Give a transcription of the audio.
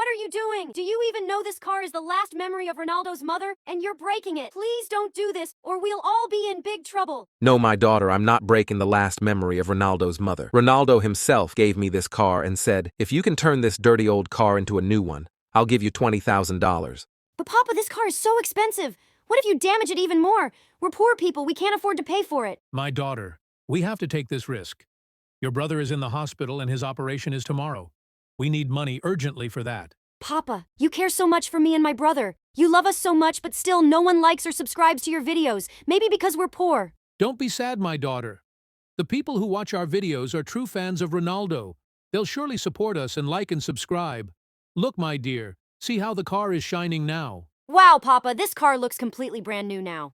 What are you doing? Do you even know this car is the last memory of Ronaldo's mother? And you're breaking it. Please don't do this, or we'll all be in big trouble. No, my daughter, I'm not breaking the last memory of Ronaldo's mother. Ronaldo himself gave me this car and said, if you can turn this dirty old car into a new one, I'll give you $20,000. But Papa, this car is so expensive. What if you damage it even more? We're poor people. We can't afford to pay for it. My daughter, we have to take this risk. Your brother is in the hospital and his operation is tomorrow. We need money urgently for that. Papa, you care so much for me and my brother. You love us so much, but still no one likes or subscribes to your videos. Maybe because we're poor. Don't be sad, my daughter. The people who watch our videos are true fans of Ronaldo. They'll surely support us and like and subscribe. Look, my dear, see how the car is shining now. Wow, Papa, this car looks completely brand new now.